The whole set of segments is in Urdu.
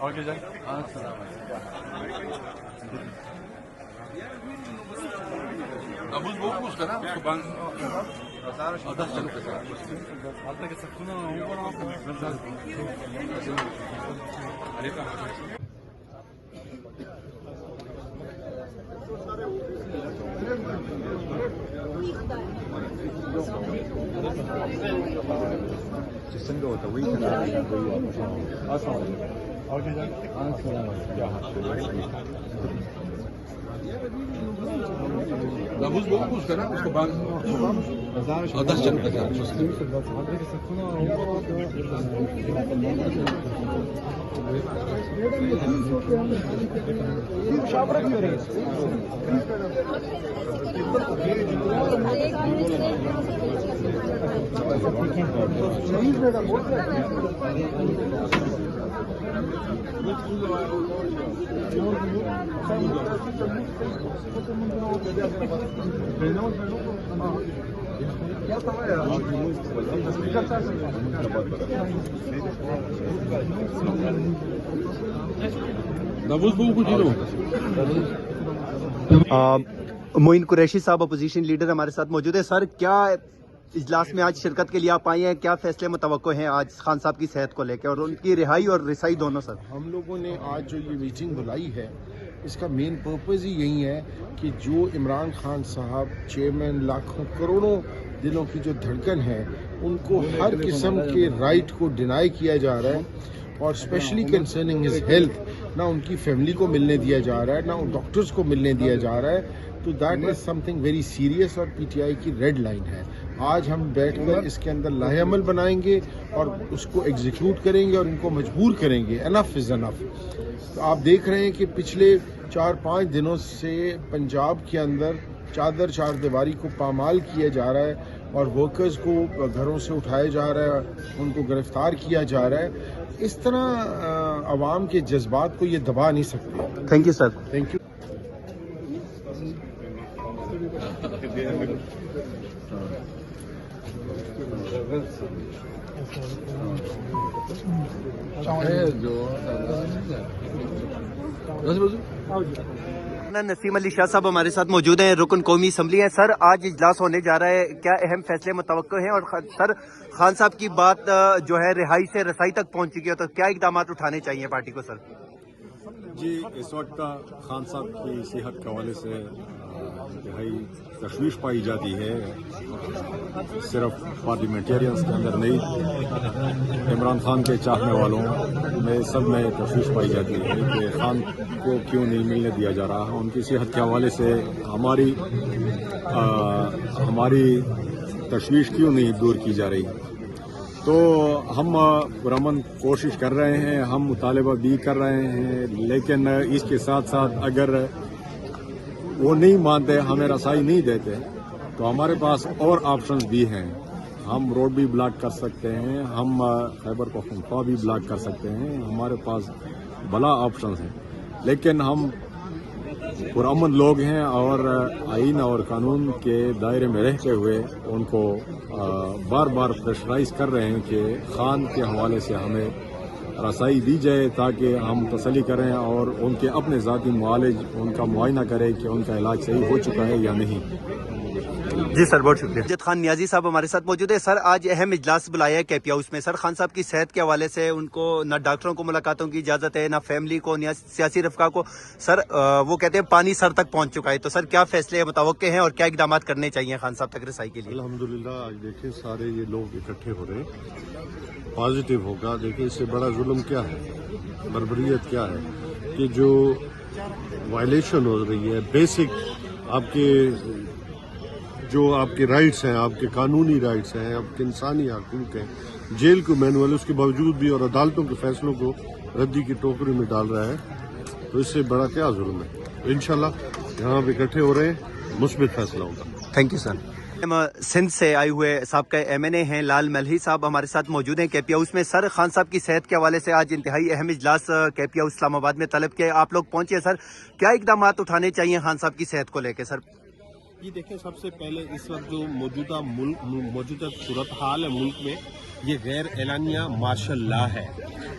آگے جائیں. ابوز بوکوس کا نا اس کو بند ابوز بوکوس کا نا اس کو بند 10 جن کا معین قریشی صاحب اپوزیشن لیڈر ہمارے ساتھ موجود ہے. سر کیا اجلاس میں آج شرکت کے لیے آپ آئے ہیں, کیا فیصلے متوقع ہیں آج خان صاحب کی صحت کو لے کے اور ان کی رہائی اور رسائی دونوں؟ سر ہم لوگوں نے آج جو یہ میٹنگ بلائی ہے اس کا مین پرپز ہی یہی ہے کہ جو عمران خان صاحب چیئرمین لاکھوں کروڑوں دلوں کی جو دھڑکن ہے ان کو ہر قسم کے رائٹ کو ڈینائی کیا جا رہا ہے اور اسپیشلی کنسرننگ ہز ہیلتھ نہ ان کی فیملی کو ملنے دیا جا رہا ہے نہ ان ڈاکٹرز کو ملنے دیا جا رہا ہے. تو that is some thing very serious اور پی ٹی آئی کی ریڈ لائن ہے. آج ہم بیٹھ کر اس کے اندر لاہ عمل بنائیں گے اور اس کو ایگزیکیوٹ کریں گے اور ان کو مجبور کریں گے. انف از انف. تو آپ دیکھ رہے ہیں کہ پچھلے 4-5 دنوں سے پنجاب کے اندر چادر چار دیواری کو پامال کیا جا رہا ہے اور ورکرز کو گھروں سے اٹھایا جا رہا ہے, ان کو گرفتار کیا جا رہا ہے. اس طرح عوام کے جذبات کو یہ دبا نہیں سکتے. Thank you sir. Thank you. Naseem Ali Shah Sahab ہمارے ساتھ موجود ہیں, رکن قومی اسمبلی ہیں. سر آج اجلاس ہونے جا رہا ہے, کیا اہم فیصلے متوقع ہیں؟ اور سر خان صاحب کی بات جو ہے رہائی سے رسائی تک پہنچ چکی ہے تو کیا اقدامات اٹھانے چاہیے پارٹی کو؟ سر جی اس وقت خان صاحب کی صحت کے حوالے سے انتہائی تشویش پائی جاتی ہے, صرف پارلیمنٹیرینس کے اندر نہیں, عمران خان کے چاہنے والوں میں سب میں تشویش پائی جاتی ہے کہ خان کو کیوں نہیں ملنے دیا جا رہا. ان کی صحت کے حوالے سے ہماری تشویش کیوں نہیں دور کی جا رہی. تو ہم پرامن کوشش کر رہے ہیں, ہم مطالبہ بھی کر رہے ہیں, لیکن اس کے ساتھ ساتھ اگر وہ نہیں مانتے, ہمیں رسائی نہیں دیتے, تو ہمارے پاس اور آپشنز بھی ہیں. ہم روڈ بھی بلاک کر سکتے ہیں, ہم خیبر پختونخوا بھی بلاک کر سکتے ہیں, ہمارے پاس بلا آپشنز ہیں. لیکن ہم پرامن لوگ ہیں اور آئین اور قانون کے دائرے میں رہتے ہوئے ان کو بار بار پریشرائز کر رہے ہیں کہ خان کے حوالے سے ہمیں رسائی دی جائے تاکہ ہم تسلی کریں اور ان کے اپنے ذاتی معالج ان کا معائنہ کریں کہ ان کا علاج صحیح ہو چکا ہے یا نہیں. جی سر بہت شکریہ. امجد خان نیازی صاحب ہمارے ساتھ موجود ہے. سر آج اہم اجلاس بلایا ہے کے پی ہاؤس میں. سر خان صاحب کی صحت کے حوالے سے ان کو نہ ڈاکٹروں کو ملاقاتوں کی اجازت ہے, نہ فیملی کو, نہ سیاسی رفقا کو. سر وہ کہتے ہیں پانی سر تک پہنچ چکا ہے, تو سر کیا فیصلے متوقع ہیں اور کیا اقدامات کرنے چاہیے خان صاحب تک رسائی کے لیے؟ الحمدللہ آج دیکھیں سارے یہ لوگ اکٹھے ہو رہے ہیں, پازیٹیو ہوگا. دیکھیں اس سے بڑا ظلم کیا ہے, بربریت کیا ہے کہ جو وائلیشن ہو رہی ہے بیسک آپ کے جو آپ کے رائٹس ہیں, آپ کے قانونی رائٹس ہیں, آپ کے انسانی حقوق ہیں, جیل کو مینول اس کے باوجود بھی اور عدالتوں کے فیصلوں کو ردی کی ٹوکری میں ڈال رہا ہے. تو اس سے بڑا کیا ظلم ہے. انشاءاللہ یہاں پہ اکٹھے ہو رہے ہیں, مثبت فیصلہ ہوگا. تھینک یو سر. سندھ سے آئے ہوئے سابقہ ایم این اے ہیں لال ملہی صاحب ہمارے ساتھ موجود ہیں کے پی ہاؤس میں. سر خان صاحب کی صحت کے حوالے سے آج انتہائی اہم اجلاس کے پی ہاؤس اسلام آباد میں طلب کے آپ لوگ پہنچے. سر کیا اقدامات اٹھانے چاہیے خان صاحب کی صحت کو لے کے؟ سر یہ دیکھیں سب سے پہلے اس وقت جو موجودہ صورتحال ہے ملک میں یہ غیر اعلانیہ مارشل لا ہے.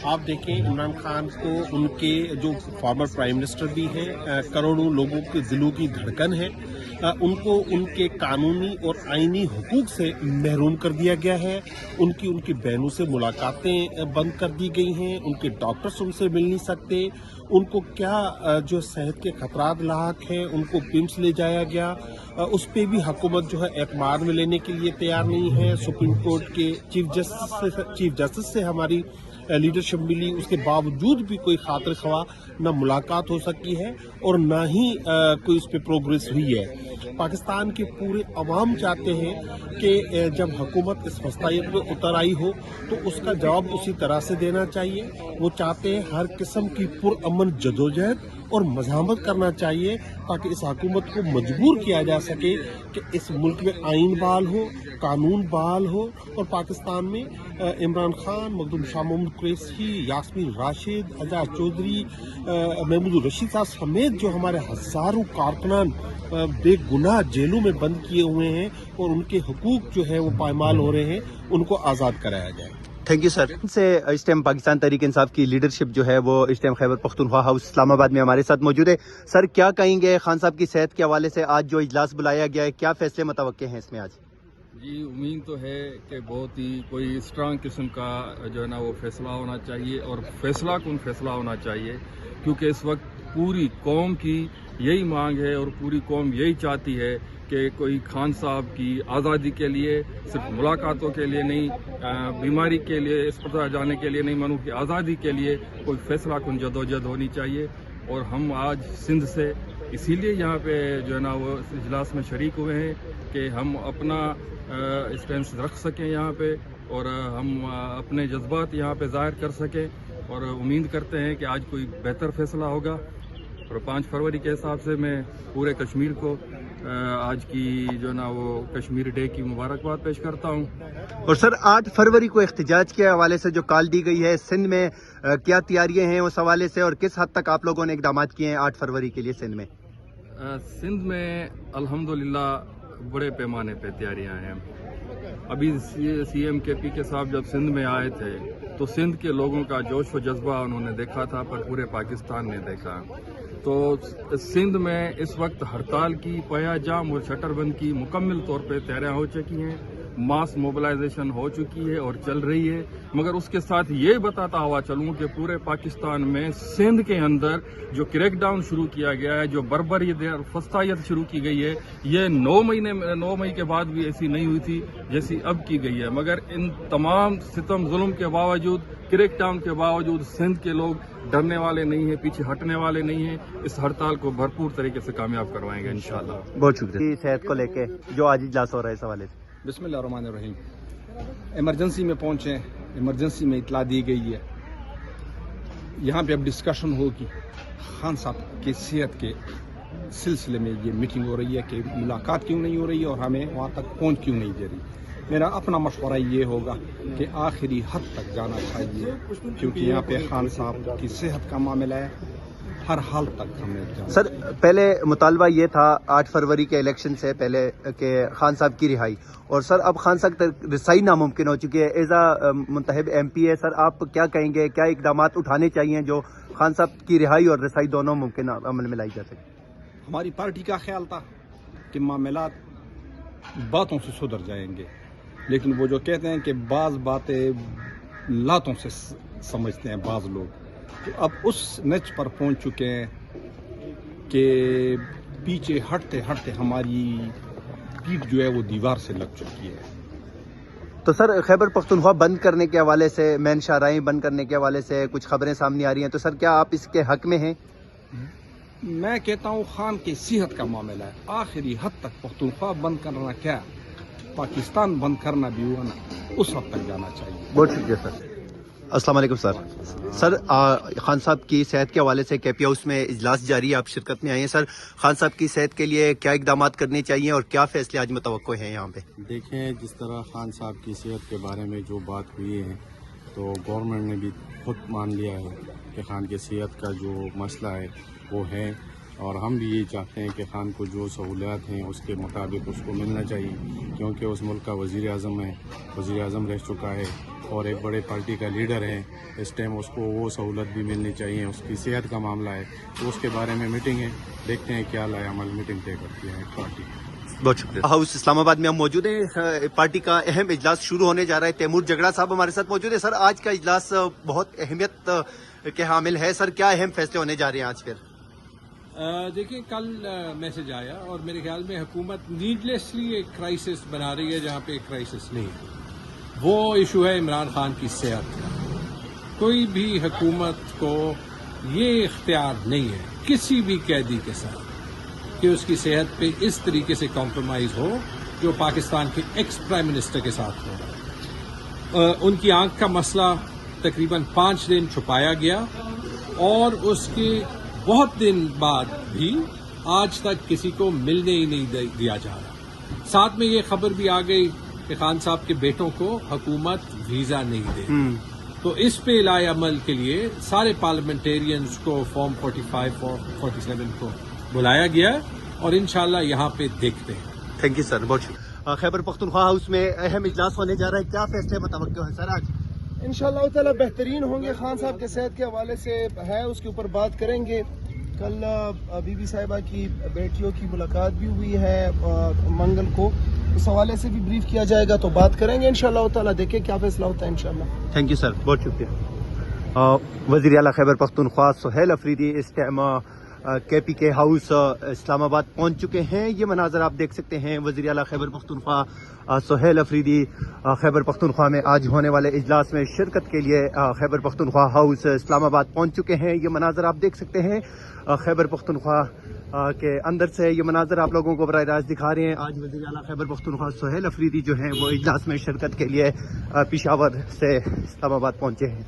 آپ دیکھیں عمران خان کو ان کے جو فارمر پرائم منسٹر بھی ہیں کروڑوں لوگوں کے دلوں کی دھڑکن ہے ان کو ان کے قانونی اور آئینی حقوق سے محروم کر دیا گیا ہے. ان کی بہنوں سے ملاقاتیں بند کر دی گئی ہیں. ان کے ڈاکٹرز ان سے مل نہیں سکتے. ان کو کیا جو صحت کے خطرات لاحق ہیں ان کو پمس لے جایا گیا. اس پہ بھی حکومت جو ہے اعتماد میں لینے کے لیے تیار نہیں ہے. سپریم کورٹ کے چیف جسٹس سے ہماری لیڈرشپ ملی, اس کے باوجود بھی کوئی خاطر خواہ نہ ملاقات ہو سکی ہے اور نہ ہی کوئی اس پہ پروگریس ہوئی ہے. پاکستان کے پورے عوام چاہتے ہیں کہ جب حکومت اس وسطیت میں اتر آئی ہو تو اس کا جواب اسی طرح سے دینا چاہیے. وہ چاہتے ہیں ہر قسم کی پرامن جدوجہد اور مزاحمت کرنا چاہیے تاکہ اس حکومت کو مجبور کیا جا سکے کہ اس ملک میں آئین بحال ہو, قانون بحال ہو اور پاکستان میں عمران خان, مخدوم شاہ محمود قریشی, یاسمین راشد, اعجاز چودھری, محمود الرشید صاحب سمیت جو ہمارے ہزاروں کارکنان بے گناہ جیلوں میں بند کیے ہوئے ہیں اور ان کے حقوق جو ہے وہ پائمال ہو رہے ہیں, ان کو آزاد کرایا جائے. تھینک یو سر. سے اس ٹائم پاکستان تحریک انصاف کی لیڈرشپ جو ہے وہ اس ٹائم خیبر پختونخوا ہاؤس اسلام آباد میں ہمارے ساتھ موجود ہے. سر کیا کہیں گے خان صاحب کی صحت کے حوالے سے آج جو اجلاس بلایا گیا ہے, کیا فیصلے متوقع ہیں اس میں آج؟ جی امید تو ہے کہ بہت ہی کوئی اسٹرانگ قسم کا جو ہے نا وہ فیصلہ ہونا چاہیے اور فیصلہ کن فیصلہ ہونا چاہیے, کیونکہ اس وقت پوری قوم کی یہی مانگ ہے اور پوری قوم یہی چاہتی ہے کہ کوئی خان صاحب کی آزادی کے لیے, صرف ملاقاتوں کے لیے نہیں, بیماری کے لیے, اسپتال جانے کے لیے نہیں, مانو کہ آزادی کے لیے کوئی فیصلہ کن جدوجہد ہونی چاہیے. اور ہم آج سندھ سے اسی لیے یہاں پہ جو ہے نا وہ اجلاس میں شریک ہوئے ہیں کہ ہم اپنا اسٹینس رکھ سکیں یہاں پہ اور ہم اپنے جذبات یہاں پہ ظاہر کر سکیں, اور امید کرتے ہیں کہ آج کوئی بہتر فیصلہ ہوگا. اور 5 فروری کے حساب سے میں پورے کشمیر کو آج کی جو نا وہ کشمیر ڈے کی مبارکباد پیش کرتا ہوں. اور سر 8 فروری کو احتجاج کے حوالے سے جو کال دی گئی ہے سندھ میں کیا تیاریاں ہیں اس حوالے سے, اور کس حد تک آپ لوگوں نے اقدامات کیے ہیں 8 فروری کے لیے سندھ میں؟ سندھ میں الحمدللہ بڑے پیمانے پہ تیاریاں ہیں. ابھی سی ایم کے پی کے صاحب جب سندھ میں آئے تھے تو سندھ کے لوگوں کا جوش و جذبہ انہوں نے دیکھا تھا, پر پورے پاکستان نے دیکھا. تو سندھ میں اس وقت ہڑتال کی, پیا جام اور شٹر بند کی مکمل طور پہ تیاریاں ہو چکی ہیں. ماس موبلائزیشن ہو چکی ہے اور چل رہی ہے. مگر اس کے ساتھ یہ بتاتا ہوا چلوں کہ پورے پاکستان میں سندھ کے اندر جو کریک ڈاؤن شروع کیا گیا ہے, جو بربریت اور فسطائیت شروع کی گئی ہے, یہ 9 مئی کے بعد بھی ایسی نہیں ہوئی تھی جیسی اب کی گئی ہے. مگر ان تمام ستم ظلم کے باوجود, کریک ڈاؤن کے باوجود سندھ کے لوگ ڈرنے والے نہیں ہیں, پیچھے ہٹنے والے نہیں ہیں. اس ہڑتال کو بھرپور طریقے سے کامیاب کروائیں گے انشاءاللہ. بہت شکریہ. صحت کو لے کے جو آج اجلاس ہو رہا ہے اس حوالے سے. بسم اللہ الرحمن الرحیم. ایمرجنسی میں پہنچے, ایمرجنسی میں اطلاع دی گئی ہے. یہاں پہ اب ڈسکشن ہوگی خان صاحب کی صحت کے سلسلے میں. یہ میٹنگ ہو رہی ہے کہ ملاقات کیوں نہیں ہو رہی اور ہمیں وہاں تک پہنچ کیوں نہیں دے رہی. میرا اپنا مشورہ یہ ہوگا کہ آخری حد تک جانا چاہیے, کیونکہ یہاں پہ خان صاحب کی صحت کا معاملہ ہے. ہر حال تک ہمیں جانا. سر پہلے مطالبہ یہ تھا 8 فروری کے الیکشن سے پہلے کہ خان صاحب کی رہائی, اور سر اب خان صاحب تک رسائی ناممکن ہو چکی ہے. ایز اے منتخب ایم پی ہے سر, آپ کیا کہیں گے, کیا اقدامات اٹھانے چاہیے جو خان صاحب کی رہائی اور رسائی دونوں ممکن عمل میں لائی جا سکے؟ ہماری پارٹی کا خیال تھا کہ معاملات باتوں سے سدھر جائیں گے, لیکن وہ جو کہتے ہیں کہ بعض باتیں لاتوں سے سمجھتے ہیں بعض لوگ, تو اب اس نچ پر پہنچ چکے ہیں کہ پیچھے ہٹتے ہٹتے ہماری پیٹھ جو ہے وہ دیوار سے لگ چکی ہے. تو سر خیبر پختونخوا بند کرنے کے حوالے سے, مین شاہراہیں بند کرنے کے حوالے سے کچھ خبریں سامنے آ رہی ہیں, تو سر کیا آپ اس کے حق میں ہیں؟ میں کہتا ہوں خان کی صحت کا معاملہ ہے. آخری حد تک پختونخوا بند کرنا کیا, پاکستان بند کرنا بھی ہوا نا, اس حد تک جانا چاہیے. بہت شکریہ سر. السلام علیکم سر. سر خان صاحب کی صحت کے حوالے سے کے پی ہاؤس میں اجلاس جاری ہے, آپ شرکت میں آئے ہیں. سر خان صاحب کی صحت کے لیے کیا اقدامات کرنے چاہیے اور کیا فیصلے آج متوقع ہیں یہاں پہ؟ دیکھیں, جس طرح خان صاحب کی صحت کے بارے میں جو بات ہوئی ہے تو گورنمنٹ نے بھی خود مان لیا ہے کہ خان کی صحت کا جو مسئلہ ہے وہ ہے, اور ہم بھی یہی چاہتے ہیں کہ خان کو جو سہولیات ہیں اس کے مطابق اس کو ملنا چاہیے، کیونکہ اس ملک کا وزیر اعظم ہے، وزیر اعظم رہ چکا ہے اور ایک بڑے پارٹی کا لیڈر ہے. اس ٹائم اس کو وہ سہولت بھی ملنی چاہیے. اس کی صحت کا معاملہ ہے تو اس کے بارے میں میٹنگ ہے، دیکھتے ہیں کیا لائے عمل میٹنگ طے کرتی ہے پارٹی. بہت شکریہ. ہاؤس اسلام آباد میں ہم موجود ہیں. پارٹی کا اہم اجلاس شروع ہونے جا رہا ہے. تیمور جگڑا صاحب ہمارے ساتھ موجود ہیں. سر آج کا اجلاس بہت اہمیت کے حامل ہے. سر کیا اہم فیصلے ہونے جا رہے ہیں آج پھر؟ دیکھیں کل میسج آیا اور میرے خیال میں حکومت نیڈلیسلی ایک کرائسس بنا رہی ہے جہاں پہ ایک کرائسس نہیں ہے. وہ ایشو ہے عمران خان کی صحت کا. کوئی بھی حکومت کو یہ اختیار نہیں ہے کسی بھی قیدی کے ساتھ کہ اس کی صحت پہ اس طریقے سے کمپرومائز ہو جو پاکستان کے ایکس پرائم منسٹر کے ساتھ ہو رہا ہے. ان کی آنکھ کا مسئلہ تقریباً 5 دن چھپایا گیا اور اس کے بہت دن بعد بھی آج تک کسی کو ملنے ہی نہیں دیا جا رہا. ساتھ میں یہ خبر بھی آ گئی کہ خان صاحب کے بیٹوں کو حکومت ویزا نہیں دے. تو اس پہ لائے عمل کے لیے سارے پارلیمنٹیرینز کو فارم 45 اور 47 کو بلایا گیا اور انشاءاللہ یہاں پہ دیکھتے ہیں. تھینک یو سر. بہت شکریہ. خیبر پختونخوا ہاؤس میں اہم اجلاس ہونے جا رہا ہے. کیا فیصلے متوقع ہیں سر آج؟ انشاءاللہ تعالی بہترین ہوں گے. خان صاحب کے صحت کے حوالے سے ہے اس کے اوپر بات کریں گے. کل بی بی صاحبہ کی بیٹیوں کی ملاقات بھی ہوئی ہے منگل کو، اس حوالے سے بھی بریف کیا جائے گا تو بات کریں گے انشاءاللہ تعالی. دیکھیں کیا فیصلہ ہوتا ہے انشاءاللہ. تھینک یو سر. بہت شکریہ. وزیر اعلیٰ خیبر پختونخوا سہیل افریدی اس ٹائم کے پی کے ہاؤس اسلام آباد پہنچ چکے ہیں. یہ مناظر آپ دیکھ سکتے ہیں. وزیر اعلیٰ خیبر پختونخوا سہیل افریدی خیبر پختونخوا میں آج ہونے والے اجلاس میں شرکت کے لیے خیبر پختونخوا ہاؤس اسلام آباد پہنچ چکے ہیں. یہ مناظر آپ دیکھ سکتے ہیں. خیبر پختونخوا کے اندر سے یہ مناظر آپ لوگوں کو براہ راست دکھا رہے ہیں. آج وزیر اعلیٰ خیبر پختونخوا سہیل افریدی جو ہیں وہ اجلاس میں شرکت کے لیے پشاور سے اسلام آباد پہنچے ہیں.